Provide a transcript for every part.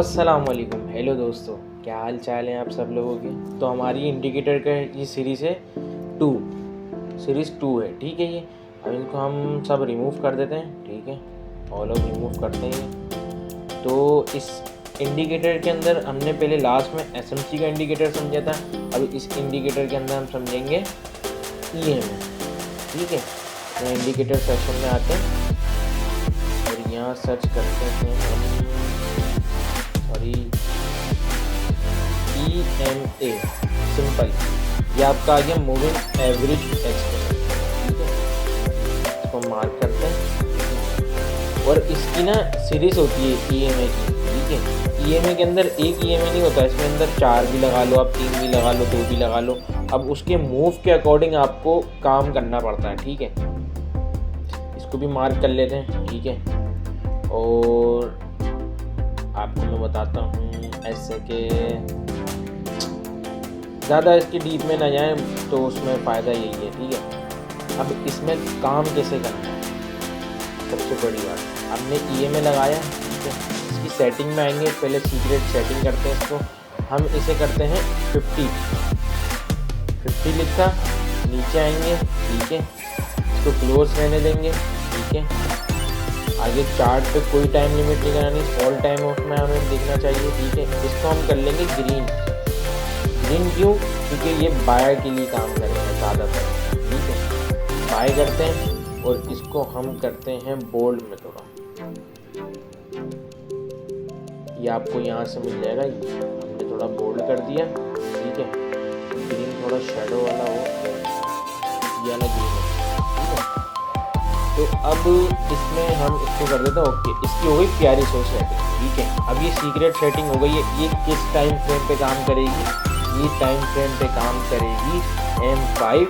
अस्सलामुअलैकुम। हेलो दोस्तों, क्या हाल चाल है आप सब लोगों के। तो हमारी इंडिकेटर का ये सीरीज़ है सीरीज़ 2 है, ठीक है। ये अब इनको हम सब रिमूव कर देते हैं, ठीक है। ऑल ऑफ रिमूव करते हैं। तो इस इंडिकेटर के अंदर हमने पहले लास्ट में एसएमसी का इंडिकेटर समझा था। अब इस इंडिकेटर के अंदर हम समझेंगे EMA, ठीक है। तो इंडिकेटर सेक्शन में आते हैं और यहाँ सर्च करते हैं हम EMA सिंपल। ये आपका आ गया मूविंग एवरेज एक्सपोनेंट, ठीक है। इसको मार्क करते हैं और इसकी ना सीरीज होती है EMA की, ठीक है। EMA के अंदर एक EMA नहीं होता, इसमें अंदर 4 भी लगा लो, आप 3 भी लगा लो, 2 भी लगा लो। अब उसके मूव के अकॉर्डिंग आपको काम करना पड़ता है, ठीक है। इसको भी मार्क कर लेते हैं, ठीक है। और आपको मैं बताता हूँ ऐसे के ज़्यादा इसकी डीप में ना जाए तो उसमें फ़ायदा यही है, ठीक है। अब इसमें काम कैसे करना है, सबसे बड़ी बात, हमने EMA लगाया, ठीक है। इसकी सेटिंग में आएंगे, पहले सीक्रेट सेटिंग करते हैं इसको। हम इसे करते हैं 50 लिखा, नीचे आएंगे, ठीक है। इसको क्लोज रहने देंगे, ठीक है। आगे चार्ट पे कोई टाइम लिमिट नहीं करानी, ऑल टाइम उसमें हमें देखना चाहिए, ठीक है। इसको हम कर लेंगे ग्रीन क्यों, क्योंकि ये बाय के लिए काम करेगा ज़्यादातर, ठीक है। बाय करते हैं और इसको हम करते हैं बोल्ड में थोड़ा, ये आपको यहाँ से मिल जाएगा। हमने थोड़ा बोल्ड कर दिया, ठीक है। ग्रीन थोड़ा शेडो वाला हो, ये वाला ग्रीन है, ठीक है। तो अब इसमें हम इसको कर देते हैं ओके। इसकी हो गई प्यारी सी सेटिंग, ठीक है। अब ये सीक्रेट सेटिंग हो गई है। ये किस टाइम फ्रेम पे काम करेगी, ये टाइम फ्रेम पे काम करेगी M5,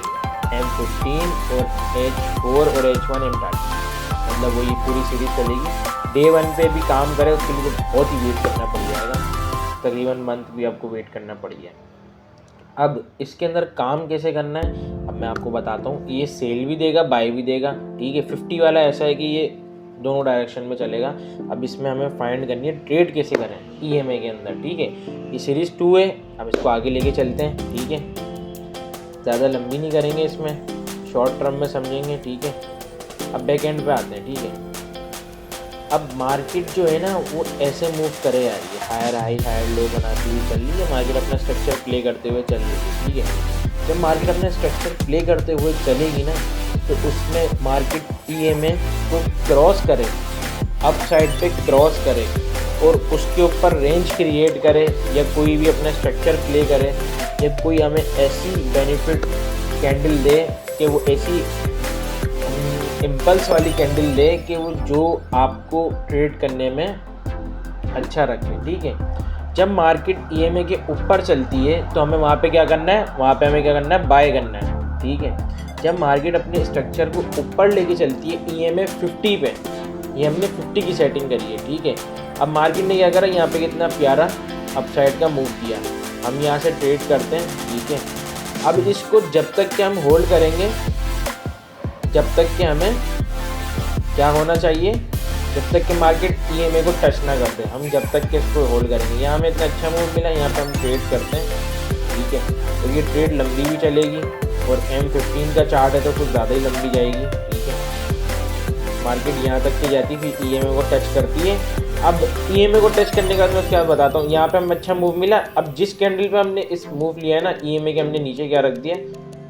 M15 और H4 और H1 M30, मतलब वही पूरी सीरीज चलेगी। डे 1 पे भी काम करे उसके लिए तो बहुत ही वेट करना पड़ जाएगा, तकरीबन मंथ भी आपको वेट करना पड़ जाए। अब इसके अंदर काम कैसे करना है, अब मैं आपको बताता हूँ। ये सेल भी देगा, बाय भी देगा, ठीक है। 50 वाला ऐसा है कि ये दोनों डायरेक्शन में चलेगा। अब इसमें हमें फाइंड करनी है ट्रेड कैसे करें EMA के अंदर, ठीक है। ये सीरीज़ 2 है, अब इसको आगे लेके चलते हैं, ठीक है। ज़्यादा लंबी नहीं करेंगे, इसमें शॉर्ट टर्म में समझेंगे, ठीक है। अब बैक एंड पे आते हैं, ठीक है। अब मार्केट जो है ना वो ऐसे मूव करे आ रही है, हायर हाई हायर लो बनाती हुई चल रही है। मार्केट अपना स्ट्रक्चर प्ले करते हुए चल रही है, ठीक है। जब मार्केट अपना स्ट्रक्चर प्ले करते हुए चलेगी ना, तो उसमें मार्केट EMA को क्रॉस करे, अप साइड पे क्रॉस करे और उसके ऊपर रेंज क्रिएट करे, या कोई भी अपना स्ट्रक्चर प्ले करे, या कोई हमें ऐसी बेनिफिट कैंडल दे कि वो ऐसी इम्पल्स वाली कैंडल दे कि वो जो आपको ट्रेड करने में अच्छा रखे, ठीक है। जब मार्केट EMA के ऊपर चलती है तो हमें वहाँ पे क्या करना है, वहाँ पे हमें क्या करना है, बाय करना है, ठीक है। जब मार्केट अपने स्ट्रक्चर को ऊपर लेके चलती है EMA 50 पे, ये हमने 50 की सेटिंग करी है, ठीक है। अब मार्केट ने क्या करा, यहाँ पे कितना प्यारा अपसाइड का मूव किया, हम यहाँ से ट्रेड करते हैं, ठीक है। अब इसको जब तक कि हम होल्ड करेंगे, जब तक कि हमें क्या होना चाहिए, जब तक कि मार्केट EMA को टच ना कर दे, हम जब तक कि इसको होल्ड करेंगे। यहाँ हमें इतना अच्छा मूव मिला, यहाँ पे हम ट्रेड करते हैं, ठीक है। और ये ट्रेड लंबी भी चलेगी और M15 का चार्ट है तो कुछ ज़्यादा ही लंबी जाएगी, ठीक है। मार्केट यहाँ तक की जाती फिर EMA को टच करती है। अब EMA को टच करने का मैं क्या बताता हूँ, यहाँ पे हमें अच्छा मूव मिला। अब जिस कैंडल पे हमने इस मूव लिया है ना, EMA के हमने नीचे क्या रख दिया,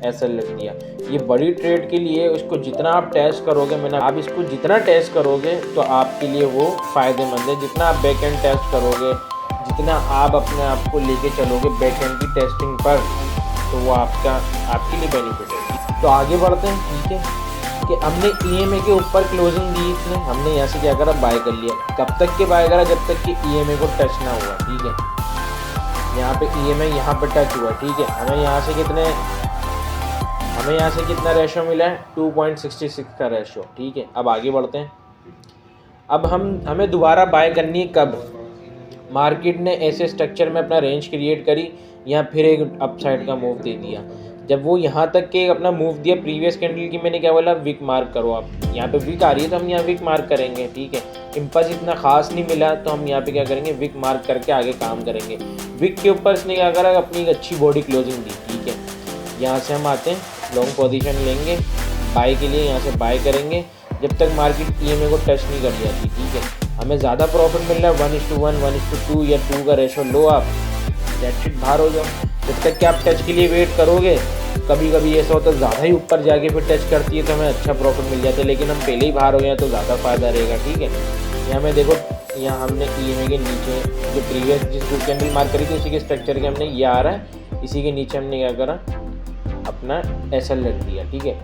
ऐसा लग दिया। ये बड़ी ट्रेड के लिए उसको जितना आप टेस्ट करोगे, आप इसको जितना टेस्ट करोगे तो आपके लिए वो फ़ायदेमंद है। जितना आप बैक एंड टेस्ट करोगे, जितना आप अपने आप को लेके चलोगे बैक एंड की टेस्टिंग पर, तो वो आपके लिए बेनिफिट है। तो आगे बढ़ते हैं, ठीक है। कि हमने EMA के ऊपर क्लोजिंग दी, इसने हमने यहाँ से क्या करा, बाय कर लिया। कब तक के बाय करा, जब तक कि EMA को टच ना हुआ, ठीक है। यहाँ पे EMA यहाँ पर टच हुआ, ठीक है। हमें यहाँ से कितना रेशो मिला है, 2.66 का रेशो, ठीक है। अब आगे बढ़ते हैं। अब हमें दोबारा बाय करनी है कब, मार्केट ने ऐसे स्ट्रक्चर में अपना रेंज क्रिएट करी, यहाँ फिर एक अपसाइड का मूव दे दिया, जब वो यहाँ तक के अपना मूव दिया प्रीवियस कैंडल की, मैंने क्या बोला विक मार्क करो आप। यहाँ पे विक आ रही है तो हम यहाँ विक मार्क करेंगे, ठीक है। इम्पल्स इतना खास नहीं मिला तो हम यहाँ पे क्या करेंगे, विक मार्क करके आगे काम करेंगे। विक के ऊपर इसने क्या करा, अपनी एक अच्छी बॉडी क्लोजिंग दी, ठीक है। यहाँ से हम आते हैं, लॉन्ग पोजीशन लेंगे बाय के लिए, यहाँ से बाय करेंगे जब तक मार्केट EMA को टच नहीं कर जाती, ठीक है। हमें ज़्यादा प्रॉफिट मिल रहा है 1:1, 1:2 या 2 का रेशो लो आप, दैट शिट बाहर हो जाओ। जब तक कि आप टच के लिए वेट करोगे, कभी कभी ऐसा होता है ज़्यादा ही ऊपर जाके फिर टच करती है तो हमें अच्छा प्रॉफिट मिल जाता है, लेकिन हम पहले ही बाहर हो गए तो ज़्यादा फ़ायदा रहेगा, ठीक है। यहाँ में देखो, यहाँ हमने EMA के नीचे जो प्रीवियस जिस ग्रुप कैंडल मार्क करी थी उसी के स्ट्रक्चर के हमने ये आ रहा है, इसी के नीचे हमने क्या करा, अपना SL रख दिया, ठीक है।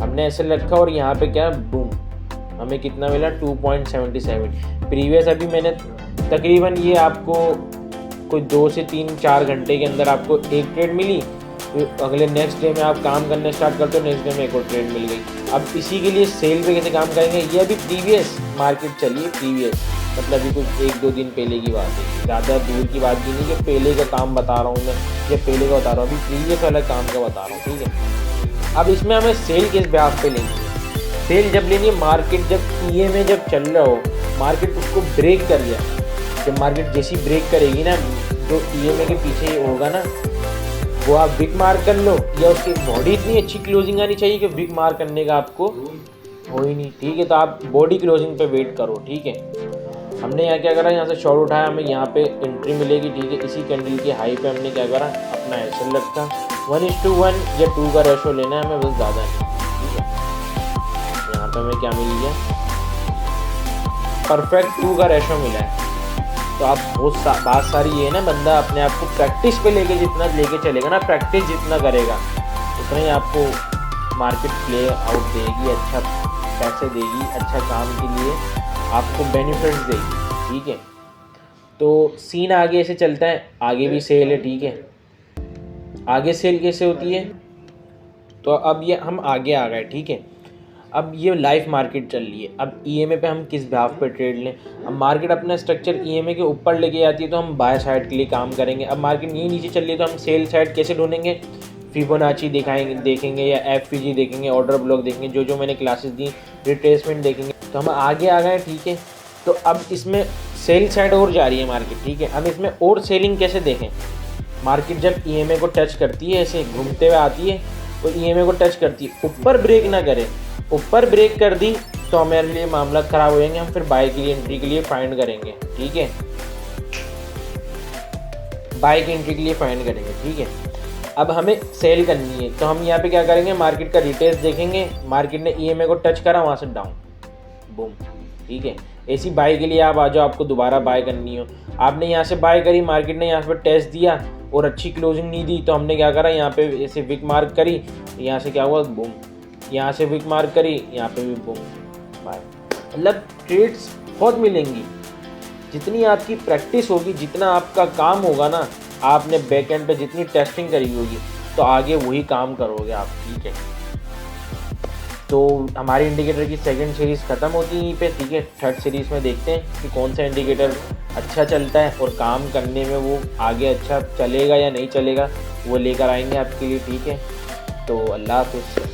हमने SL रखा और यहाँ पे क्या, बूम, हमें कितना मिला 2.77। प्रीवियस अभी मैंने तकरीबन ये आपको कोई 2 से 3-4 घंटे के अंदर आपको एक ट्रेड मिली, तो अगले नेक्स्ट डे में आप काम करने स्टार्ट करते हो, नेक्स्ट डे में एक और ट्रेड मिल गई। अब इसी के लिए सेल पे कैसे काम करेंगे, ये अभी प्रीवियस मार्केट चलिए, प्रीवियस मतलब अभी कुछ 1-2 दिन पहले की बात है, ज़्यादा दूर की बात भी नहीं कि पहले का काम बता रहा हूँ मैं, ये पहले का बता रहा हूँ, अभी प्रीवियस वाला काम का बता रहा हूँ, ठीक है। अब इसमें हमें सेल किस ब्याज पे लेंगे, सेल जब लेनी है मार्केट जब EMA जब चल रहा हो, मार्केट उसको ब्रेक कर दिया, जब मार्केट जैसी ब्रेक करेगी ना, जो EMA के पीछे होगा ना, वो आप विक मार्क कर लो, या उसकी बॉडी इतनी अच्छी क्लोजिंग आनी चाहिए कि विक मार्क करने का आपको हो ही नहीं, ठीक है। तो आप बॉडी क्लोजिंग पे वेट करो, ठीक है। हमने यहाँ क्या करा, यहाँ से शॉर्ट उठाया, हमें यहाँ पे एंट्री मिलेगी, ठीक है। इसी कैंडल की हाई पे हमने क्या करा, अपना SL रखा, 1:1 या 2 का रेशो लेना है हमें, बस ज़्यादा नहीं, ठीक है। यहाँ पे हमें क्या मिल गया, परफेक्ट 2 का रेशो मिला है। तो आप बात सारी ये है ना, बंदा अपने आप को प्रैक्टिस पे लेके जितना लेके चलेगा ना, प्रैक्टिस जितना करेगा उतना ही आपको मार्केट प्ले आउट देगी, अच्छा पैसे देगी, अच्छा काम के लिए आपको बेनिफिट्स देगी, ठीक है। तो सीन आगे ऐसे चलता है, आगे भी सेल है, ठीक है। आगे सेल कैसे होती है, तो अब ये हम आगे आ गए, ठीक है। अब ये लाइव मार्केट चल रही है, अब EMA पे हम किस भाव पे ट्रेड लें। अब मार्केट अपना स्ट्रक्चर EMA के ऊपर लेके जाती है तो हम बाय साइड के लिए काम करेंगे। अब मार्केट ये नीचे चल रही है तो हम सेल साइड कैसे ढूंढेंगे, फिबोनाची देखेंगे या FVG देखेंगे, ऑर्डर ब्लॉक देखेंगे, जो मैंने क्लासेस दी, रिट्रेसमेंट देखेंगे। तो हम आगे आ गए, ठीक है। तो अब इसमें सेल साइड और जा रही है मार्केट, ठीक है। हम इसमें और सेलिंग कैसे देखें, मार्केट जब EMA को टच करती है, ऐसे घूमते हुए आती है तो EMA को टच करती है, ऊपर ब्रेक ना करे, ऊपर ब्रेक कर दी तो हमारे लिए मामला ख़राब हो जाएंगे, हम फिर बाय की एंट्री के लिए फाइंड करेंगे, ठीक है। बाय की एंट्री के लिए फाइंड करेंगे, ठीक है। अब हमें सेल करनी है तो हम यहाँ पे क्या करेंगे, मार्केट का रिटेल्स देखेंगे, मार्केट ने EMA को टच करा, वहाँ से डाउन, बूम, ठीक है। ऐसी बाय के लिए आप आ जाओ, आपको दोबारा बाय करनी हो, आपने यहाँ से बाय करी, मार्केट ने यहाँ पे टेस्ट दिया और अच्छी क्लोजिंग नहीं दी, तो हमने क्या करा, यहाँ पे ऐसे विक मार्क करी, यहाँ से क्या हुआ, बूम, यहाँ से विक मार्क करी, यहाँ पे भी बूम, बाय। मतलब ट्रेड्स बहुत मिलेंगी, जितनी आपकी प्रैक्टिस होगी, जितना आपका काम होगा ना, आपने बैक एंड पे जितनी टेस्टिंग करी होगी तो आगे वही काम करोगे आप, ठीक है। तो हमारी इंडिकेटर की सेकंड सीरीज़ ख़त्म होती है यहीं पे, ठीक है। थर्ड सीरीज़ में देखते हैं कि कौन सा इंडिकेटर अच्छा चलता है और काम करने में वो आगे अच्छा चलेगा या नहीं चलेगा, वो लेकर आएंगे आपके लिए, ठीक है। तो अल्लाह हाफ़िज़।